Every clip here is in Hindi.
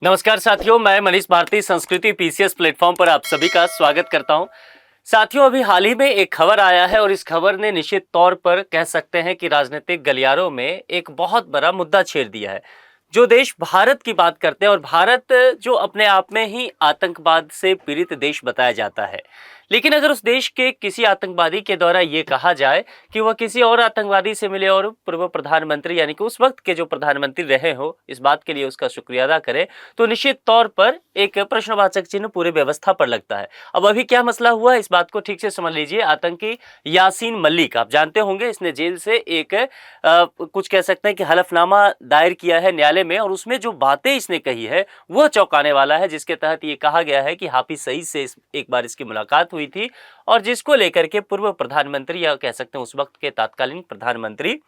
नमस्कार साथियों, मैं मनीष भारती संस्कृति पीसीएस प्लेटफॉर्म पर आप सभी का स्वागत करता हूं। साथियों, अभी हाल ही में एक खबर आया है और इस खबर ने निश्चित तौर पर कह सकते हैं कि राजनीतिक गलियारों में एक बहुत बड़ा मुद्दा छेड़ दिया है। जो देश भारत की बात करते हैं और भारत जो अपने आप में ही आतंकवाद से पीड़ित देश बताया जाता है, लेकिन अगर उस देश के किसी आतंकवादी के द्वारा ये कहा जाए कि वह किसी और आतंकवादी से मिले और पूर्व प्रधानमंत्री यानी कि उस वक्त के जो प्रधानमंत्री रहे हो इस बात के लिए उसका शुक्रिया अदा करें, तो निश्चित तौर पर एक प्रश्नवाचक चिन्ह पूरी व्यवस्था पर लगता है। अब अभी क्या मसला हुआ है इस बात को ठीक से समझ लीजिए। आतंकी यासीन मलिक, आप जानते होंगे, इसने जेल से एक कुछ कह सकते हैं कि हलफनामा दायर किया है न्यायालय में और उसमें जो बातें इसने कही है वह चौंकाने वाला है, जिसके तहत ये कहा गया है कि हाफिज सईद से एक बार इसकी मुलाकात हुई थी और जिसको लेकर के पूर्व प्रधानमंत्री या कह सकते हैं उस वक्त के तत्कालीन प्रधानमंत्री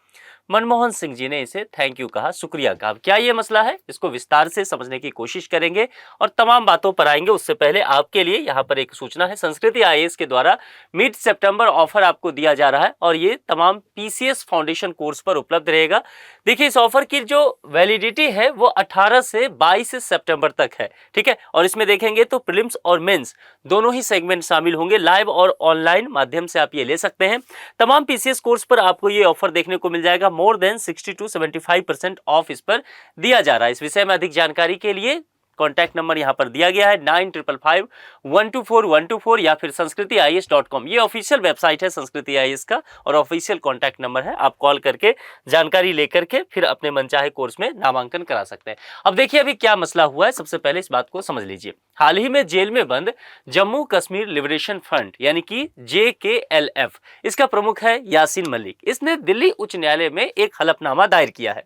मनमोहन सिंह जी ने इसे थैंक यू कहा, शुक्रिया कहा। क्या ये मसला है, इसको विस्तार से समझने की कोशिश करेंगे और तमाम बातों पर आएंगे। उससे पहले आपके लिए यहाँ पर एक सूचना है, संस्कृति आईएएस के द्वारा मिड सितंबर ऑफर आपको दिया जा रहा है और ये तमाम पीसीएस फाउंडेशन कोर्स पर उपलब्ध रहेगा। देखिए, इस ऑफर की जो वैलिडिटी है वो 18 से 22 सितंबर तक है, ठीक है। और इसमें देखेंगे तो प्रीलिम्स और मेंस दोनों ही सेगमेंट शामिल होंगे। लाइव और ऑनलाइन माध्यम से आप ये ले सकते हैं। तमाम पीसीएस कोर्स पर आपको ये ऑफर देखने को मिल जाएगा। मोर देन 60 to 75% ऑफ इस पर दिया जा रहा है। इस विषय में अधिक जानकारी के लिए कॉन्टैक्ट नंबर यहाँ पर दिया गया है 9555124124 या फिर sanskritIAS.com। ये ऑफिशियल वेबसाइट है संस्कृति आईएएस का और ऑफिशियल कॉन्टैक्ट नंबर है। आप कॉल करके जानकारी लेकर के फिर अपने मनचाहे कोर्स में नामांकन करा सकते हैं। अब देखिए अभी क्या मसला हुआ है, सबसे पहले इस बात को समझ लीजिए। हाल ही में जेल में बंद जम्मू कश्मीर लिबरेशन फ्रंट यानी कि JKLF, इसका प्रमुख है यासीन मलिक। इसने दिल्ली उच्च न्यायालय में एक हलफनामा दायर किया है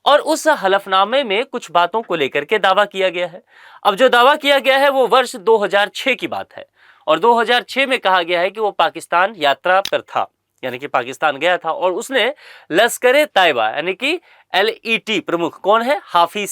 और उस हलफनामे में कुछ बातों को लेकर के दावा किया गया है। अब जो दावा किया गया है वो वर्ष 2006 की बात है और 2006 में कहा गया है कि वो पाकिस्तान यात्रा पर था, यानी कि पाकिस्तान गया था और उसने लश्कर तैयबा यानी कि LET प्रमुख कौन है, हाफिज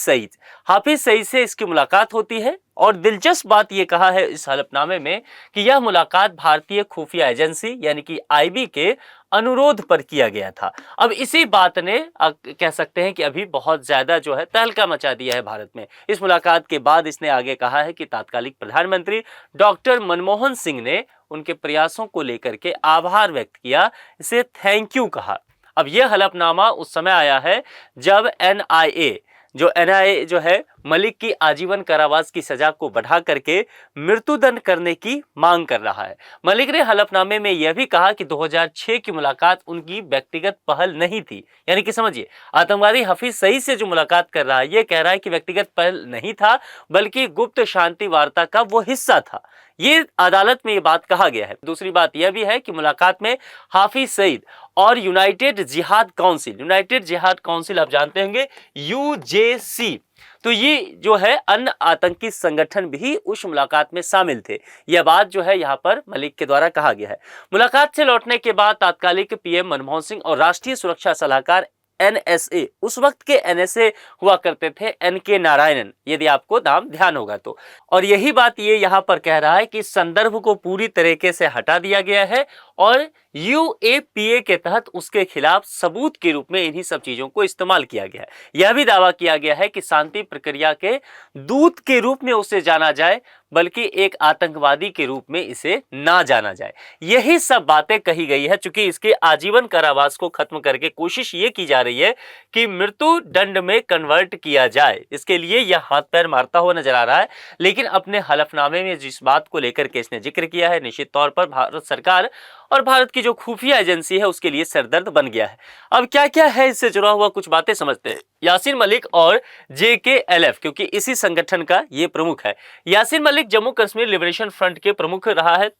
सईद से इसकी मुलाकात होती है। और दिलचस्प बात यह कहा है इस हलफनामे में कि यह मुलाकात भारतीय खुफिया एजेंसी यानी कि IB के अनुरोध पर किया गया था। अब इसी बात ने कह सकते हैं कि अभी बहुत ज्यादा जो है तहलका मचा दिया है भारत में। इस मुलाकात के बाद इसने आगे कहा है कि तत्कालीन प्रधानमंत्री डॉक्टर मनमोहन सिंह ने उनके प्रयासों को लेकर के आभार व्यक्त किया, इसे थैंक यू कहा। अब यह हलफनामा उस समय आया है जब NIA जो है मलिक की आजीवन कारावास की सजा को बढ़ा करके मृत्युदंड करने की मांग कर रहा है। मलिक ने हलफनामे में यह भी कहा कि 2006 की मुलाकात उनकी व्यक्तिगत पहल नहीं थी, यानी कि समझिए आतंकवादी हाफिज सईद से जो मुलाकात कर रहा है यह कह रहा है कि व्यक्तिगत पहल नहीं था बल्कि गुप्त शांति वार्ता का वो हिस्सा था। ये अदालत में ये बात कहा गया है। दूसरी बात यह भी है कि मुलाकात में हाफिज सईद और यूनाइटेड जिहाद काउंसिल आप जानते होंगे UJC, तो ये जो है अन्य आतंकी संगठन भी उस मुलाकात में शामिल थे। यह बात जो है यहाँ पर मलिक के द्वारा कहा गया है। मुलाकात से लौटने के बाद तत्कालीन PM मनमोहन सिंह और राष्ट्रीय सुरक्षा सलाहकार NSA, उस वक्त के NSA हुआ करते थे NK नारायणन, यदि आपको नाम ध्यान होगा तो। और यही बात ये यहाँ पर कह रहा है कि संदर्भ को पूरी तरीके से हटा दिया गया है और UAPA के तहत उसके खिलाफ सबूत के रूप में इन्हीं सब चीजों को इस्तेमाल किया गया है। यह भी दावा किया गया है कि शांति प्रक्रिया के दूत के रूप में उसे जाना जाए बल्कि एक आतंकवादी के रूप में इसे ना जाना जाए। यही सब बातें कही गई है। चूंकि इसके आजीवन कारावास को खत्म करके कोशिश ये की जा रही है कि मृत्यु दंड में कन्वर्ट किया जाए, इसके लिए यह हाथ पैर मारता हुआ नजर आ रहा है। लेकिन अपने हलफनामे में जिस बात को लेकर के इसने जिक्र किया है, निश्चित तौर पर भारत सरकार और भारत की जो खुफिया एजेंसी है उसके लिए सरदर्द बन गया है। अब क्या क्या है इससे जुड़ा हुआ कुछ बातें समझते हैं। यासीन मलिक और JKLF, क्योंकि इसी संगठन का ये प्रमुख है। यासीन मलिक जम्मू कश्मीर लिबरेशन फ्रंट के प्रमुख रहा है।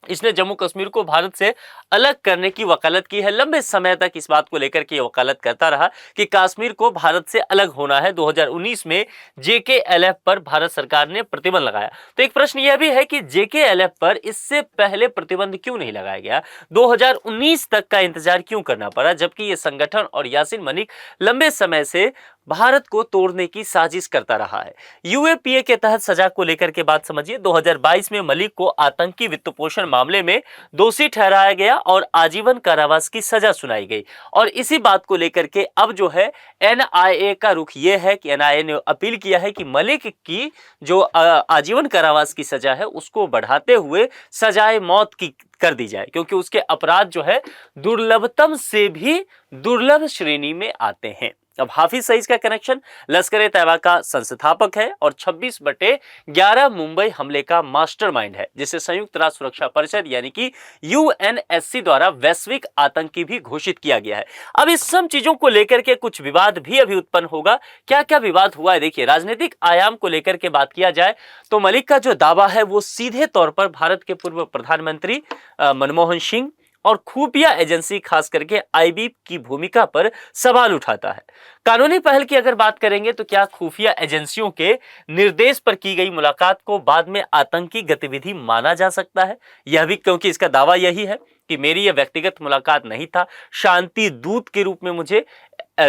इसने जम्मू कश्मीर को भारत से अलग करने की वकालत की है। लंबे समय तक इस बात को लेकर के वकालत करता रहा कि कश्मीर को भारत से अलग होना है। 2019 में JKLF पर भारत सरकार ने प्रतिबंध लगाया। तो एक प्रश्न यह भी है कि JKLF पर इससे पहले प्रतिबंध क्यों नहीं लगाया गया, 2019 तक का इंतजार क्यों करना पड़ा, जबकि ये संगठन और यासीन मलिक लंबे समय से भारत को तोड़ने की साजिश करता रहा है। यूएपीए के तहत सजा को लेकर के बात समझिए। 2022 में मलिक को आतंकी वित्तपोषण मामले में दोषी ठहराया गया और आजीवन कारावास की सजा सुनाई गई। और इसी बात को लेकर के अब जो है एनआईए का रुख ये है कि एनआईए ने अपील किया है कि मलिक की जो आजीवन कारावास की सजा है उसको बढ़ाते हुए सजाए मौत की कर दी जाए, क्योंकि उसके अपराध जो है दुर्लभतम से भी दुर्लभ श्रेणी में आते हैं। अब हाफिज सईद का कनेक्शन लश्कर ए तैयबा का संस्थापक है और 26/11 मुंबई हमले का मास्टरमाइंड है, जिसे संयुक्त राष्ट्र सुरक्षा परिषद यानी कि यूएनएससी द्वारा वैश्विक आतंकी भी घोषित किया गया है। अब इस सब चीजों को लेकर के कुछ विवाद भी अभी उत्पन्न होगा। क्या क्या विवाद हुआ है देखिए। राजनीतिक आयाम को लेकर के बात किया जाए तो मलिक का जो दावा है वो सीधे तौर पर भारत के पूर्व प्रधानमंत्री मनमोहन सिंह और खुफिया एजेंसी खास करके आईबी की भूमिका पर सवाल उठाता है। कानूनी पहल की अगर बात करेंगे तो क्या खुफिया एजेंसियों के निर्देश पर की गई मुलाकात को बाद में आतंकी गतिविधि माना जा सकता है? यह भी क्योंकि इसका दावा यही है कि मेरी यह व्यक्तिगत मुलाकात नहीं था, शांति दूत के रूप में मुझे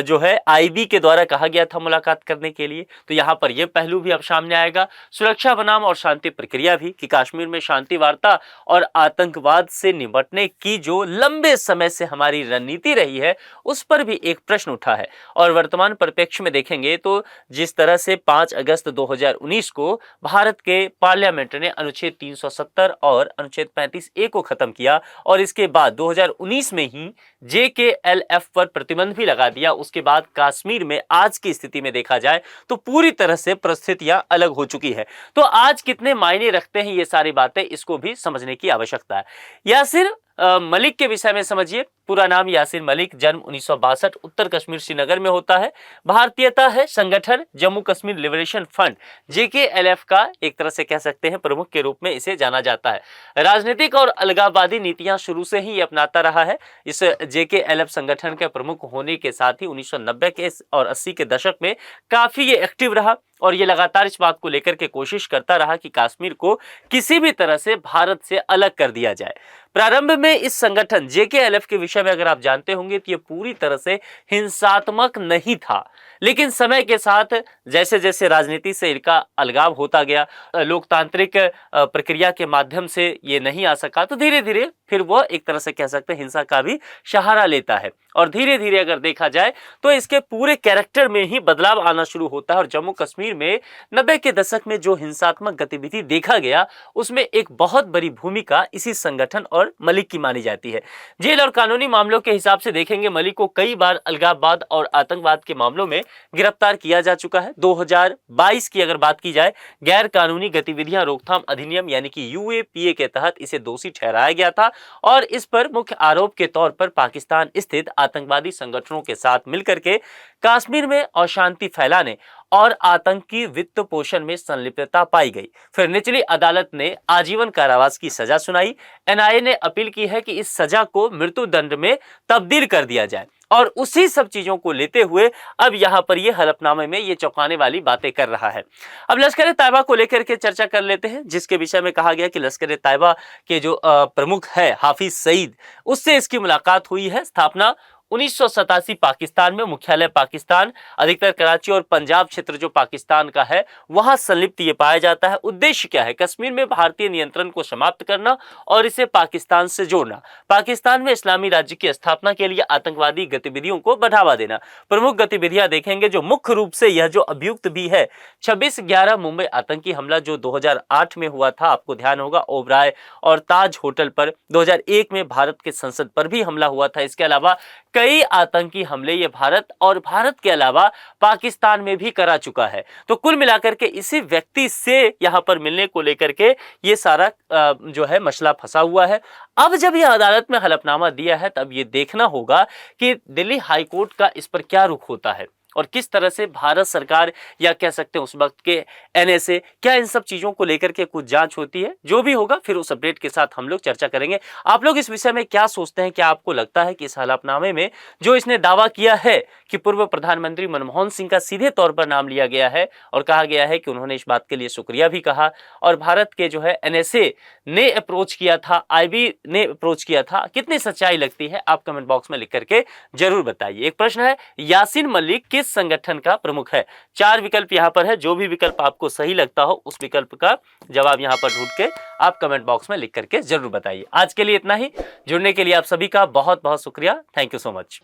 जो है आईबी के द्वारा कहा गया था मुलाकात करने के लिए। तो यहां पर यह पहलू भी अब सामने आएगा। सुरक्षा बनाम और शांति प्रक्रिया भी कि कश्मीर में शांति वार्ता और आतंकवाद से निपटने की जो लंबे समय से हमारी रणनीति रही है उस पर भी एक प्रश्न उठा है। और वर्तमान परिप्रेक्ष्य में देखेंगे तो जिस तरह से 5 अगस्त 2019 को भारत के पार्लियामेंट ने अनुच्छेद 370 और अनुच्छेद 35A को खत्म किया और इसके बाद 2019 में ही JKLF पर प्रतिबंध भी लगा दिया। उसके बाद कश्मीर में आज की स्थिति में देखा जाए तो पूरी तरह से परिस्थितियां अलग हो चुकी है। तो आज कितने मायने रखते हैं ये सारी बातें, इसको भी समझने की आवश्यकता है। यासिर मलिक के विषय में समझिए। पूरा नाम यासिर मलिक, जन्म 1962, उत्तर कश्मीर श्रीनगर में होता है। भारतीयता है, संगठन Jammu Kashmir liberation front JKLF का एक तरह से कह सकते हैं प्रमुख के रूप में इसे जाना जाता है। राजनीतिक और अलगाववादी नीतियां शुरू से ही अपनाता रहा है। इस JKLF संगठन के प्रमुख होने के साथ ही 1990 के और 80 के दशक में काफी ये एक्टिव रहा और ये लगातार इस बात को लेकर के कोशिश करता रहा कि कश्मीर को किसी भी तरह से भारत से अलग कर दिया जाए। प्रारंभ में इस संगठन JKLF के विषय में अगर आप जानते होंगे तो ये पूरी तरह से हिंसात्मक नहीं था, लेकिन समय के साथ जैसे जैसे राजनीति से इनका अलगाव होता गया, लोकतांत्रिक प्रक्रिया के माध्यम से ये नहीं आ सका, तो धीरे धीरे फिर वह एक तरह से कह सकते हैं हिंसा का भी सहारा लेता है और धीरे धीरे अगर देखा जाए तो इसके पूरे कैरेक्टर में ही बदलाव आना शुरू होता है। और जम्मू कश्मीर में 90 के दशक में जो हिंसात्मक गतिविधि देखा गया उसमें एक बहुत बड़ी भूमिका इसी संगठन और मलिक की मानी जाती है। जेल और कानूनी मामलों के हिसाब से देखेंगे मलिक को कई बार अलगाववाद और आतंकवाद के मामलों में गिरफ्तार किया जा चुका है। 2022 की अगर बात की जाए, गैर कानूनी गतिविधियां रोकथाम अधिनियम यानी कि यूएपीए के तहत इसे दोषी ठहराया गया था और इस पर मुख्य आरोप के तौर पर पाकिस्तान स्थित आतंकवादी संगठनों के साथ मिलकर के कश्मीर में अशांति फैलाने और आतंकी वित्त पोषण में संलिप्तता पाई गई। फिर निचली अदालत ने आजीवन कारावास की सजा सुनाई। एनआईए ने अपील की है कि इस सजा को मृत्यु दंड में तब्दील कर दिया जाए और उसी सब चीजों को लेते हुए अब यहां पर ये हलफनामे में ये चौंकाने वाली बातें कर रहा है। अब लश्कर ए तैयबा को लेकर के चर्चा कर लेते हैं, जिसके विषय में कहा गया कि लश्कर ए तैयबा के जो प्रमुख है हाफिज सईद, उससे इसकी मुलाकात हुई है। स्थापना 1987 पाकिस्तान में, मुख्यालय पाकिस्तान, अधिकतर कराची और पंजाब क्षेत्र जो पाकिस्तान का है वहां संलिप्त ये पाया जाता है। उद्देश्य क्या है? कश्मीर में भारतीय नियंत्रण को समाप्त करना और इसे पाकिस्तान से जोड़ना, पाकिस्तान में इस्लामी राज्य की स्थापना के लिए आतंकवादी गतिविधियों को बढ़ावा देना। प्रमुख गतिविधियां देखेंगे जो मुख्य रूप से यह जो अभियुक्त भी है 26/11 मुंबई आतंकी हमला जो 2008 में हुआ था, आपको ध्यान होगा, ओबराय और ताज होटल पर। 2001 में भारत के संसद पर भी हमला हुआ था। इसके अलावा कई आतंकी हमले ये भारत और भारत के अलावा पाकिस्तान में भी करा चुका है। तो कुल मिलाकर के इसी व्यक्ति से यहां पर मिलने को लेकर के ये सारा जो है मसला फंसा हुआ है। अब जब ये अदालत में हलफनामा दिया है तब ये देखना होगा कि दिल्ली हाई कोर्ट का इस पर क्या रुख होता है और किस तरह से भारत सरकार या कह सकते हैं उस वक्त के एनएसए, क्या इन सब चीजों को लेकर के कुछ जांच होती है। जो भी होगा फिर उस अपडेट के साथ हम लोग चर्चा करेंगे। आप लोग इस विषय में क्या सोचते हैं? क्या आपको लगता है कि इस हलफनामे में जो इसने दावा किया है कि पूर्व प्रधानमंत्री मनमोहन सिंह का सीधे तौर पर नाम लिया गया है और कहा गया है कि उन्होंने इस बात के लिए शुक्रिया भी कहा और भारत के जो है एनएसए ने अप्रोच किया था, आईबी ने अप्रोच किया था, कितनी सच्चाई लगती है? आप कमेंट बॉक्स में लिख करके जरूर बताइए। एक प्रश्न है, यासीन मलिक किस संगठन का प्रमुख है? 4 विकल्प यहाँ पर है, जो भी विकल्प आपको सही लगता हो उस विकल्प का जवाब यहाँ पर ढूंढ के आप कमेंट बॉक्स में लिख करके जरूर बताइए। आज के लिए इतना ही। जुड़ने के लिए आप सभी का बहुत बहुत शुक्रिया। Thank you so much.